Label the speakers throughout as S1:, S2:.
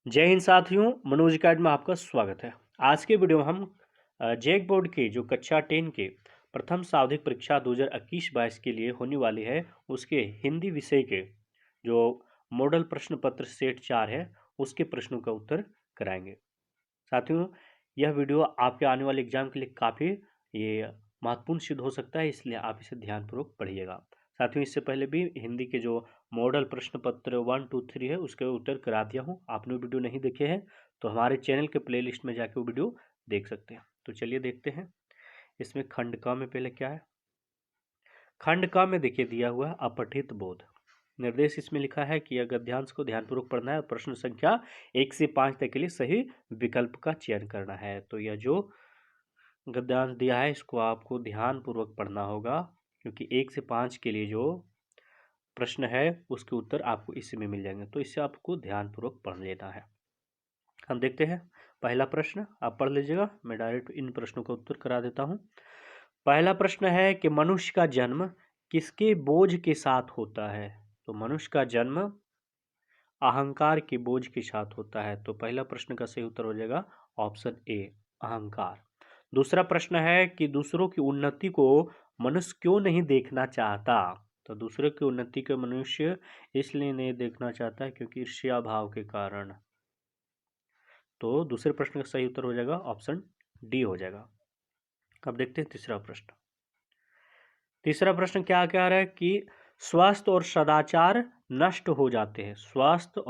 S1: जय हिंद साथियों, मनोज अकेडमी में आपका स्वागत है। आज के वीडियो में हम जेक बोर्ड के जो कक्षा 10 के प्रथम सावधिक परीक्षा 2021-22 के लिए होने वाली है, उसके हिंदी विषय के जो मॉडल प्रश्न पत्र सेट 4 है, उसके प्रश्नों का उत्तर कराएंगे। साथियों, यह वीडियो आपके आने वाले एग्जाम के लिए काफ़ी ये महत्वपूर्ण सिद्ध हो सकता है, इसलिए आप इसे ध्यानपूर्वक पढ़िएगा। साथियों, इससे पहले भी हिंदी के जो मॉडल प्रश्न पत्र 1, 2, 3 है, उसके उत्तर करा दिया हूँ। आपने वो वीडियो नहीं देखे हैं तो हमारे चैनल के प्लेलिस्ट में जाके वो वीडियो देख सकते हैं। तो चलिए देखते हैं इसमें खंड क में पहले क्या है। खंड क में देखिए दिया हुआ है अपठित बोध। निर्देश इसमें लिखा है कि यह गद्यांश को ध्यानपूर्वक पढ़ना है और प्रश्न संख्या 1 से 5 तक के लिए सही विकल्प का चयन करना है। तो यह जो गद्यांश दिया है इसको आपको ध्यानपूर्वक पढ़ना होगा, क्योंकि 1 से 5 के लिए जो प्रश्न है उसके उत्तर आपको इसी में मिल जाएंगे। तो इससे आपको ध्यानपूर्वक पढ़ लेना है। हम देखते हैं पहला प्रश्न, आप पढ़ लीजिएगा, मैं डायरेक्ट इन प्रश्नों का उत्तर करा देता हूं। पहला प्रश्न है कि मनुष्य का जन्म किसके बोझ के साथ होता है। तो मनुष्य का जन्म अहंकार के बोझ के साथ होता है। तो पहला प्रश्न का सही उत्तर हो जाएगा ऑप्शन ए, अहंकार। दूसरा प्रश्न है कि दूसरों की उन्नति को मनुष्य क्यों नहीं देखना चाहता। तो दूसरों की उन्नति को मनुष्य इसलिए नहीं देखना चाहता है क्योंकि ईर्ष्या भाव के कारण। तो दूसरे प्रश्न का सही उत्तर हो जाएगा ऑप्शन डी हो जाएगा। अब देखते हैं तीसरा प्रश्न। तीसरा प्रश्न क्या कह रहा है कि स्वास्थ्य और सदाचार नष्ट हो जाते हैं। स्वास्थ्य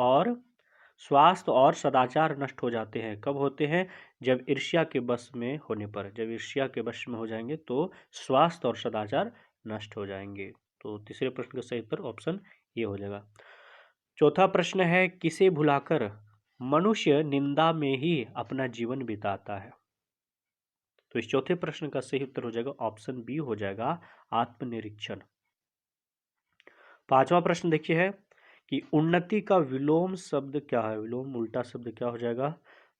S1: और सदाचार नष्ट हो जाते हैं कब होते हैं? जब ईर्ष्या के वश में होने पर। जब ईर्ष्या के वश में हो जाएंगे तो स्वास्थ्य और सदाचार नष्ट हो जाएंगे। तो तीसरे प्रश्न का सही उत्तर ऑप्शन ये हो जाएगा। चौथा प्रश्न है किसे भुलाकर मनुष्य निंदा में ही अपना जीवन बिताता है। तो इस चौथे प्रश्न का सही उत्तर हो जाएगा ऑप्शन बी हो जाएगा, आत्मनिरीक्षण। पांचवा प्रश्न देखिए है कि उन्नति का विलोम शब्द क्या है। विलोम उल्टा शब्द क्या हो जाएगा।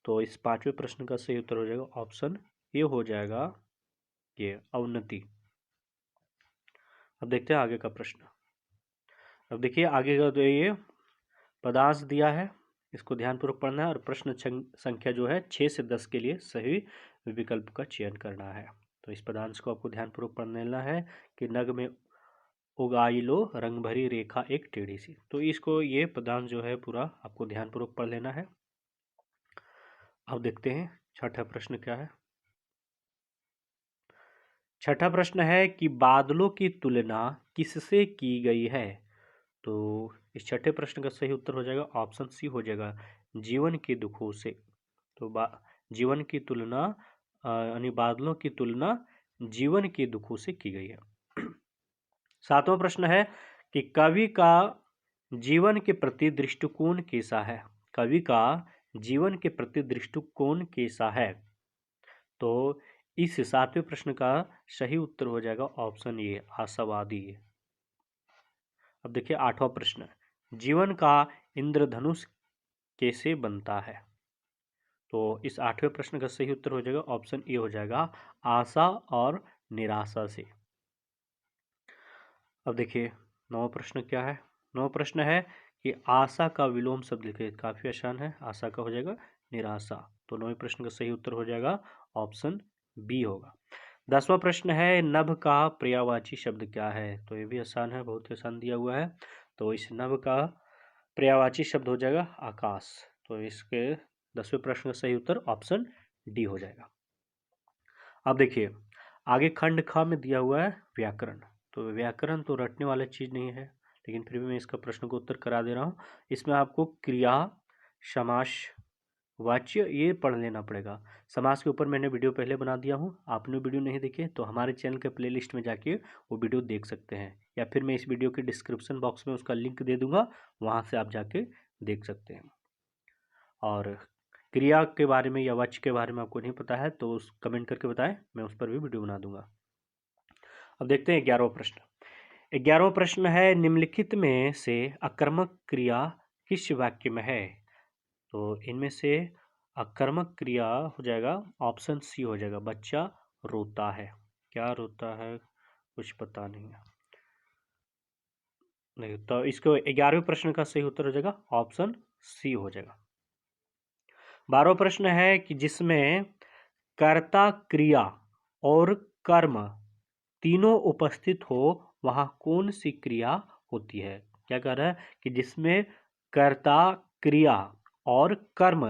S1: तो इस पांचवें प्रश्न का सही उत्तर हो जाएगा ऑप्शन ए हो जाएगा, ये अवनति। अब देखते हैं आगे का प्रश्न। अब देखिए आगे का तो ये पदार्थ दिया है, इसको ध्यानपूर्वक पढ़ना है और प्रश्न संख्या जो है 6 से 10 के लिए सही विकल्प का चयन करना है। तो इस पदांश को आपको ध्यानपूर्वक पढ़ लेना है कि नग में उगाई लो रंग भरी रेखा एक टेढ़ी सी। तो इसको ये पदांश जो है पूरा आपको ध्यानपूर्वक पढ़ लेना है। अब देखते हैं छठा प्रश्न क्या है। छठा प्रश्न है कि बादलों की तुलना किससे की गई है। तो इस छठे प्रश्न का सही उत्तर हो जाएगा ऑप्शन सी हो जाएगा, जीवन के दुखों से। तो जीवन की तुलना यानी बादलों की तुलना जीवन के दुखों से की गई है। सातवां प्रश्न है कि कवि का जीवन के प्रति दृष्टिकोण कैसा है। कवि का जीवन के प्रति दृष्टिकोण कैसा है। तो इस सातवें प्रश्न का सही उत्तर हो जाएगा ऑप्शन ए, आशावादी। अब देखिए आठवां प्रश्न, जीवन का इंद्रधनुष कैसे बनता है। तो इस आठवें प्रश्न का सही उत्तर हो जाएगा ऑप्शन ए हो जाएगा, आशा और निराशा से। अब देखिए नौ प्रश्न क्या है। नौ प्रश्न है कि आशा का विलोम शब्द लिखिए। काफी आसान है, आशा का हो जाएगा निराशा। तो नौवें प्रश्न का सही उत्तर हो जाएगा ऑप्शन बी होगा। 10वां प्रश्न है नभ का पर्यायवाची शब्द क्या है। तो ये भी आसान है, बहुत आसान दिया हुआ है। तो इस नभ का पर्यायवाची शब्द हो जाएगा आकाश। तो इसके 10वें प्रश्न का सही उत्तर ऑप्शन डी हो जाएगा। अब देखिए आगे खंड ख में दिया हुआ है व्याकरण। तो व्याकरण तो रटने वाला चीज नहीं है, लेकिन फिर भी मैं इसका प्रश्न को उत्तर करा दे रहा हूँ। इसमें आपको क्रिया, समास, वाच्य ये पढ़ लेना पड़ेगा। समास के ऊपर मैंने वीडियो पहले बना दिया हूँ, आपने वीडियो नहीं देखे तो हमारे चैनल के प्लेलिस्ट में जाके वो वीडियो देख सकते हैं, या फिर मैं इस वीडियो के डिस्क्रिप्शन बॉक्स में उसका लिंक दे दूंगा, वहाँ से आप जाके देख सकते हैं। और क्रिया के बारे में या वाच्य के बारे में आपको नहीं पता है तो उस कमेंट करके बताएं, मैं उस पर भी वीडियो बना दूंगा। अब देखते हैं 11वां प्रश्न। 11वां प्रश्न है निम्नलिखित में से आकर्मक क्रिया किस वाक्य में है। तो इनमें से आकर्मक क्रिया हो जाएगा ऑप्शन सी हो जाएगा, बच्चा रोता है। क्या रोता है कुछ पता नहीं है। नहीं तो इसको 11वें प्रश्न का सही उत्तर हो जाएगा ऑप्शन सी हो जाएगा। 12वां प्रश्न है कि जिसमें कर्ता, क्रिया और कर्म तीनों उपस्थित हो वहां कौन सी क्रिया होती है। क्या कह रहा है कि जिसमें कर्ता, क्रिया और कर्म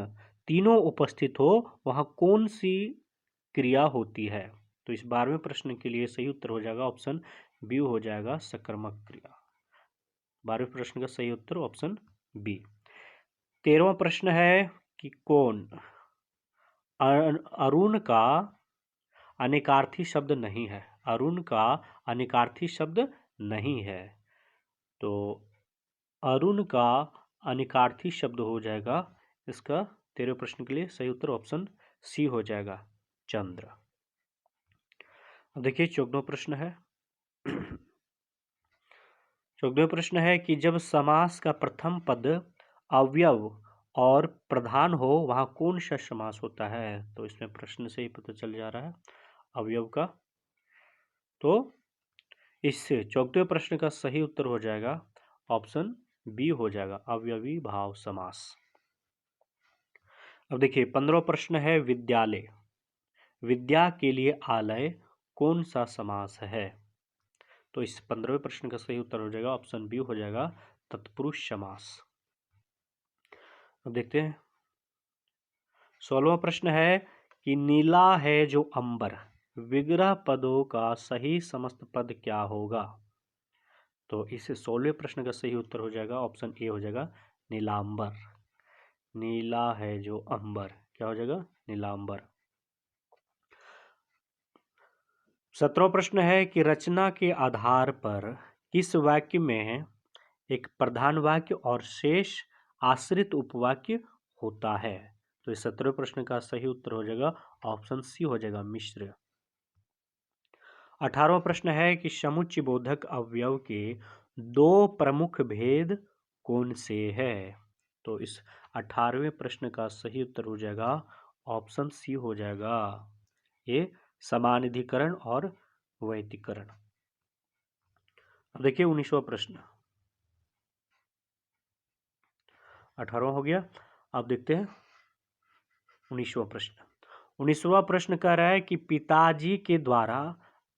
S1: तीनों उपस्थित हो वहां कौन सी क्रिया होती है। तो इस 12वें प्रश्न के लिए सही उत्तर हो जाएगा ऑप्शन बी, हो जाएगा सकर्मक क्रिया। 12वें प्रश्न का सही उत्तर ऑप्शन बी। 13वां प्रश्न है कि कौन अरुण का अनेकार्थी शब्द नहीं है। अरुण का अनेकार्थी शब्द नहीं है। तो अरुण का अनेकार्थी शब्द हो जाएगा इसका 13वें प्रश्न के लिए सही उत्तर ऑप्शन सी हो जाएगा, चंद्र। अब देखिए 14वां प्रश्न है। 14वां प्रश्न है कि जब समास का प्रथम पद अवयव और प्रधान हो वहां कौन सा समास होता है। तो इसमें प्रश्न से ही पता चल जा रहा है अवयव का। तो इससे 14वें प्रश्न का सही उत्तर हो जाएगा ऑप्शन बी हो जाएगा, अवयवी भाव समास। अब देखिए 15वां प्रश्न है विद्यालय। विद्या के लिए आलय कौन सा समास है। तो इस 15वें प्रश्न का सही उत्तर हो जाएगा ऑप्शन बी हो जाएगा, तत्पुरुष समास। अब देखते हैं 16वां प्रश्न है कि नीला है जो अंबर, विग्रह पदों का सही समस्त पद क्या होगा। तो इस 16वें प्रश्न का सही उत्तर हो जाएगा ऑप्शन ए हो जाएगा, नीलांबर। नीला है जो अंबर, क्या हो जाएगा, नीलांबर। 17वां प्रश्न है कि रचना के आधार पर किस वाक्य में एक प्रधान वाक्य और शेष आश्रित उपवाक्य होता है। तो इस 17वें प्रश्न का सही उत्तर हो जाएगा ऑप्शन सी हो जाएगा, मिश्र। 18वां प्रश्न है कि समुच्चय बोधक अवयव के दो प्रमुख भेद कौन से है। तो इस 18वें प्रश्न का सही उत्तर हो जाएगा ऑप्शन सी हो जाएगा, ये समानाधिकरण और वैतिकरण। अब देखिए 19वां प्रश्न, 18वां हो गया। अब देखते हैं 19वां प्रश्न। 19वां प्रश्न कह रहा है कि पिताजी के द्वारा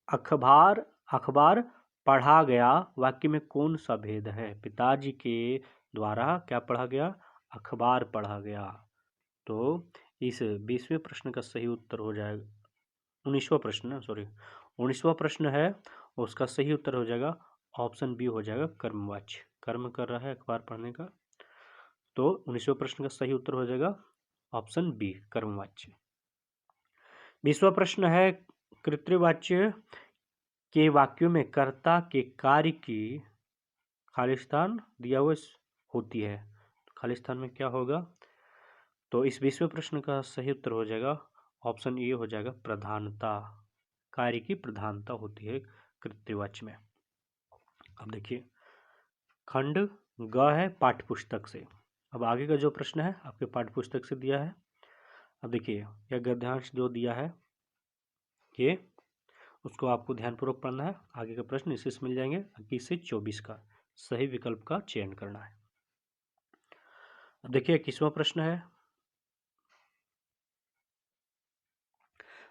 S1: अखबार पढ़ा गया वाक्य में कौन सा भेद है। पिताजी के द्वारा क्या पढ़ा गया, अखबार पढ़ा गया। तो इस 20वें प्रश्न का सही उत्तर हो जाएगा, 19वां प्रश्न, सॉरी 19वां प्रश्न है, उसका सही उत्तर हो जाएगा ऑप्शन बी हो जाएगा, कर्मवाच्य। कर्म कर रहा है अखबार पढ़ने का। तो 19वें प्रश्न का सही उत्तर हो जाएगा ऑप्शन बी, कर्मवाच्य। 20वां प्रश्न है कृतवाच्य के वाक्यों में कर्ता के कार्य की खालिस्तान दिया हुआ होती है। खालिस्तान में क्या होगा। तो इस 20वें प्रश्न का सही उत्तर हो जाएगा ऑप्शन ए हो जाएगा, प्रधानता। कार्य की प्रधानता होती है कृतवाच्य में। अब देखिए खंड ग है पाठ्यपुस्तक से। अब आगे का जो प्रश्न है आपके पाठ्यपुस्तक से दिया है। अब देखिए यह गद्यांश जो दिया है ये उसको आपको ध्यानपूर्वक पढ़ना है। आगे का प्रश्न इसी से मिल जाएंगे। 21 से 24 का सही विकल्प का चयन करना है। अब देखिए 21वां प्रश्न है।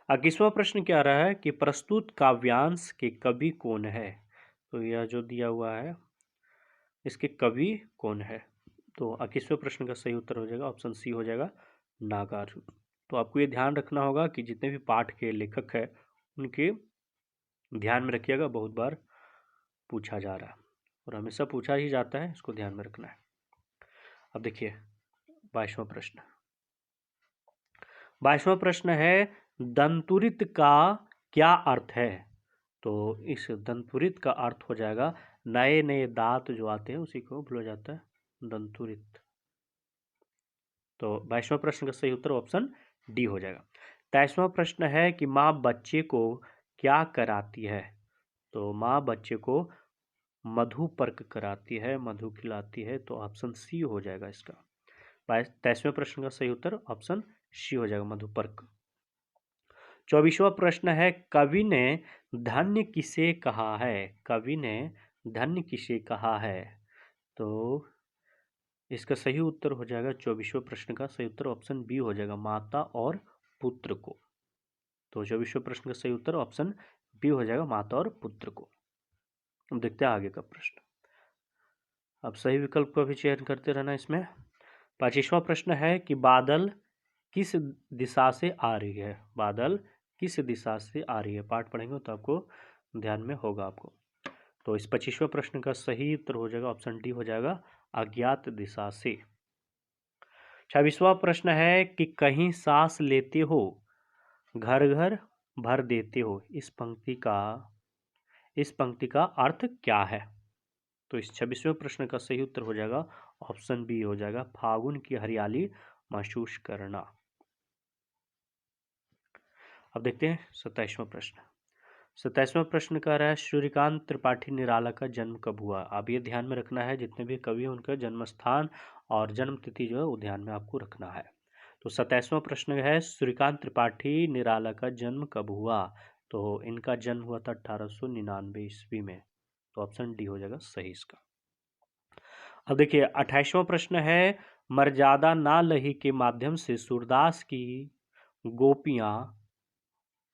S1: 21वां प्रश्न क्या रहा है कि प्रस्तुत काव्यांश के कवि कौन है। तो यह जो दिया हुआ है इसके कवि कौन है। तो 21वें प्रश्न का सही उत्तर हो जाएगा ऑप्शन सी हो जाएगा, नागार्जुन। तो आपको ये ध्यान रखना होगा कि जितने भी पाठ के लेखक है उनके ध्यान में रखिएगा, बहुत बार पूछा जा रहा है और हमेशा पूछा ही जाता है, इसको ध्यान में रखना है। अब देखिए 22वां प्रश्न। 22वां प्रश्न है दंतुरित का क्या अर्थ है। तो इस दंतुरित का अर्थ हो जाएगा नए नए दांत जो आते हैं उसी को बोला जाता है दंतुरित। तो 22वां प्रश्न का सही उत्तर ऑप्शन डी हो जाएगा। 23वां प्रश्न है कि माँ बच्चे को क्या कराती है। तो माँ बच्चे को मधुपर्क कराती है, मधु खिलाती है। तो ऑप्शन सी हो जाएगा इसका। 23वें प्रश्न का सही उत्तर ऑप्शन सी हो जाएगा, मधुपर्क। 24वां प्रश्न है कवि ने धन्य किसे कहा है। कवि ने धन्य किसे कहा है। तो इसका सही उत्तर हो जाएगा 24वें प्रश्न का सही उत्तर ऑप्शन बी हो जाएगा, माता और पुत्र को। तो 24वें प्रश्न का सही उत्तर ऑप्शन बी हो जाएगा, माता और पुत्र को। अब देखते हैं आगे का प्रश्न। अब सही विकल्प का भी चयन करते रहना इसमें। 25वां प्रश्न है कि बादल किस दिशा से आ रही है। बादल किस दिशा से आ रही है, पाठ पढ़ेंगे तो आपको ध्यान में होगा आपको। तो इस 25वें प्रश्न का सही उत्तर हो जाएगा ऑप्शन डी हो जाएगा, अज्ञात दिशा से। 26वां प्रश्न है कि कहीं सांस लेते हो घर घर भर देते हो, इस पंक्ति का अर्थ क्या है। तो इस 26वें प्रश्न का सही उत्तर हो जाएगा ऑप्शन बी हो जाएगा, फागुन की हरियाली महसूस करना। अब देखते हैं 27वां प्रश्न। 27वां प्रश्न कह रहा है सूर्यकांत त्रिपाठी निराला का जन्म कब हुआ। अब ये ध्यान में रखना है, जितने भी कवि हैं उनका जन्म स्थान और जन्म तिथि जो है वो ध्यान में आपको रखना है। तो 27वां प्रश्न है सूर्यकांत त्रिपाठी निराला का जन्म कब हुआ। तो इनका जन्म हुआ था 1899 ईस्वी में। तो ऑप्शन डी हो जाएगा सही इसका। अब देखिए 28वां प्रश्न है मर्यादा ना लही के माध्यम से सूरदास की गोपियां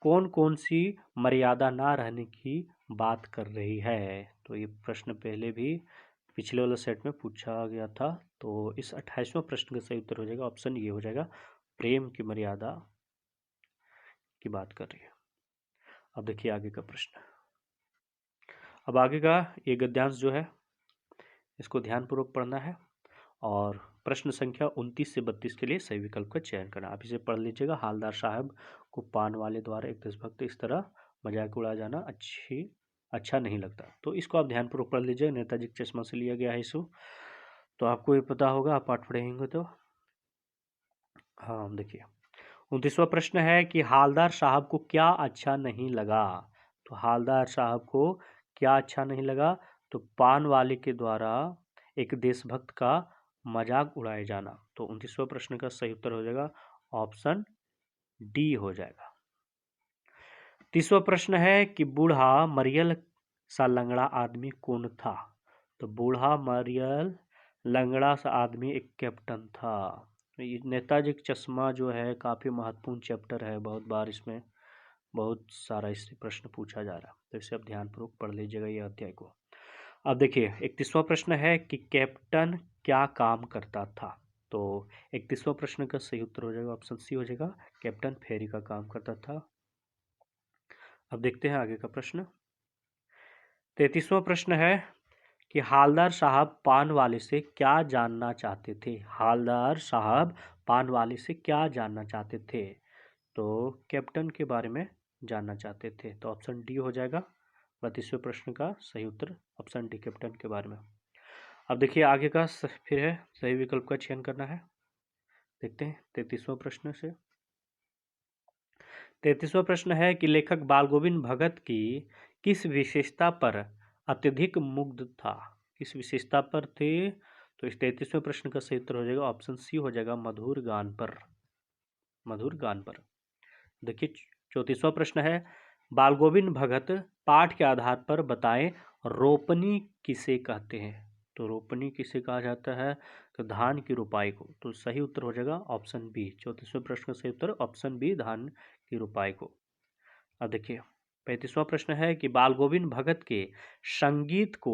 S1: कौन कौन सी मर्यादा ना रहने की बात कर रही है। तो ये प्रश्न पहले भी पिछले वाले सेट में पूछा गया था। तो इस 28वां प्रश्न का सही उत्तर हो जाएगा ऑप्शन ये हो जाएगा, प्रेम की मर्यादा की बात कर रही है। अब देखिए आगे का प्रश्न। अब आगे का ये गद्यांश जो है इसको ध्यानपूर्वक पढ़ना है और प्रश्न संख्या 29 से 32 के लिए सही विकल्प का चयन करना। आप इसे पढ़ लीजिएगा। हालदार साहब को पान वाले द्वारा एक देशभक्त इस तरह मजाक उड़ाया जाना अच्छा नहीं लगता। तो इसको आप ध्यानपूर्वक पढ़ लीजिए। नेताजी के चश्मा से लिया गया है इसको, तो आपको ये पता होगा, आप पाठ पढ़ेंगे तो। हाँ देखिए 29वां प्रश्न है कि हालदार साहब को क्या अच्छा नहीं लगा। तो हालदार साहब को क्या अच्छा नहीं लगा, तो पान वाले के द्वारा एक देशभक्त का मजाक उड़ाया जाना। तो 29वें प्रश्न का सही उत्तर हो जाएगा ऑप्शन डी हो जाएगा। 30वां प्रश्न है कि बूढ़ा मरियल सा लंगड़ा आदमी कौन था। तो बूढ़ा मरियल लंगड़ा सा आदमी एक कैप्टन था। नेताजी का चश्मा जो है काफ़ी महत्वपूर्ण चैप्टर है, बहुत बार इसमें बहुत सारा इससे प्रश्न पूछा जा रहा है। तो इसे आप ध्यानपूर्वक पढ़ लीजिएगा ये अध्याय को। अब देखिए 31वां प्रश्न है कि कैप्टन क्या काम करता था। तो 31वां प्रश्न का सही उत्तर हो जाएगा ऑप्शन सी हो जाएगा, कैप्टन फेरी का काम करता था। अब देखते हैं आगे का प्रश्न। 33वां प्रश्न है कि हालदार साहब पान वाले से क्या जानना चाहते थे। हालदार साहब पान वाले से क्या जानना चाहते थे। तो कैप्टन के बारे में जानना चाहते थे। तो ऑप्शन डी हो जाएगा 32वें प्रश्न का सही उत्तर ऑप्शन डी, कैप्टन के बारे में। अब देखिए आगे का फिर है सही विकल्प का चयन करना है। देखते हैं 33वां प्रश्न से। 33वां प्रश्न है कि लेखक बाल गोविंद भगत की किस विशेषता पर अत्यधिक मुग्ध था। किस विशेषता पर थे। तो इस 33वें प्रश्न का सही उत्तर हो जाएगा ऑप्शन सी हो जाएगा, मधुर गान पर। मधुर गान पर। देखिए 34वां प्रश्न है बाल गोविंद भगत पाठ के आधार पर बताएं रोपनी किसे कहते हैं। तो रोपनी किसे कहा जाता है, तो धान की रोपाई को। तो सही उत्तर हो जाएगा ऑप्शन बी। 34वें प्रश्न का सही उत्तर ऑप्शन बी, धान की रोपाई को। अब देखिए 35वां प्रश्न है कि बाल गोविंद भगत के संगीत को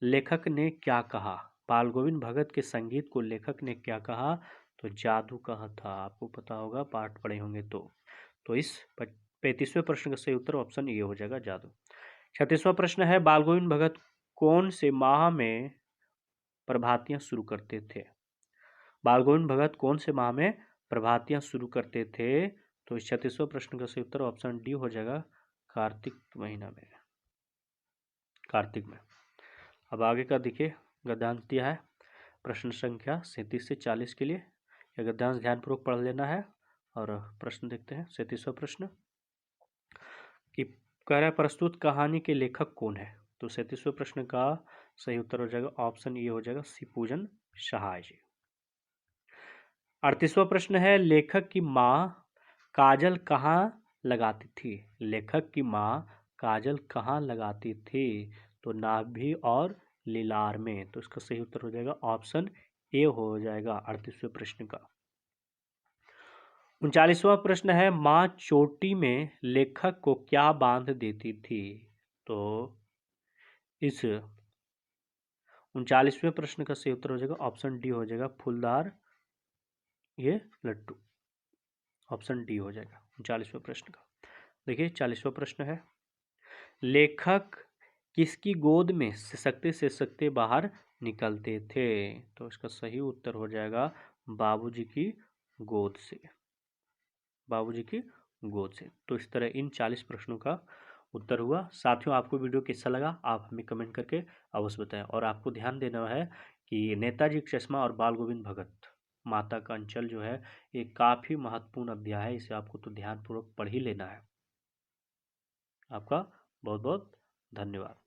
S1: लेखक ने क्या कहा। बाल गोविंद भगत के संगीत को लेखक ने क्या कहा। तो जादू कहा था। आपको पता होगा, पाठ पढ़े होंगे तो इस 35वें प्रश्न का सही उत्तर ऑप्शन ए हो जाएगा, जादू। 36वां प्रश्न है बाल गोविंद भगत कौन से माह में प्रभातियां शुरू करते थे। बाल गोविंद भगत कौन से माह में प्रभातियां शुरू करते थे। तो इस 36वें प्रश्न का सही उत्तर ऑप्शन डी हो जाएगा, कार्तिक महीना में, कार्तिक में। अब आगे का देखिए गद्यांश दिया है प्रश्न संख्या 37 से 40 के लिए। यह गद्यांश ध्यानपूर्वक पढ़ लेना है और प्रश्न देखते हैं। 37वां प्रश्न कि कह रहा है प्रस्तुत कहानी के लेखक कौन है। तो 37वें प्रश्न का सही उत्तर हो जाएगा ऑप्शन ए हो जाएगा, शिवपूजन सहाय जी। 38वां प्रश्न है लेखक की माँ काजल कहाँ लगाती थी। लेखक की माँ काजल कहाँ लगाती थी। तो नाभि और लीलार में। तो इसका सही उत्तर हो जाएगा ऑप्शन ए हो जाएगा 38वें प्रश्न का। 39वां प्रश्न है, माँ चोटी में लेखक को क्या बांध देती थी? तो इस 39वें प्रश्न का सही उत्तर हो जाएगा ऑप्शन डी हो जाएगा फूलदार ये लट्टू। ऑप्शन डी हो जाएगा 39वें प्रश्न का। देखिए 40वां प्रश्न है, लेखक किसकी गोद में सिसकते सिसकते बाहर निकलते थे? तो इसका सही उत्तर हो जाएगा बाबूजी की गोद से। बाबूजी की गोद से। तो इस तरह इन 40 प्रश्नों का उत्तर हुआ। साथियों, आपको वीडियो कैसा लगा आप हमें कमेंट करके अवश्य बताएं। और आपको ध्यान देना है कि नेताजी का चश्मा और बाल गोविंद भगत माता का अंचल जो है ये काफ़ी महत्वपूर्ण अध्याय है, इसे आपको तो ध्यानपूर्वक पढ़ ही लेना है। आपका बहुत बहुत धन्यवाद।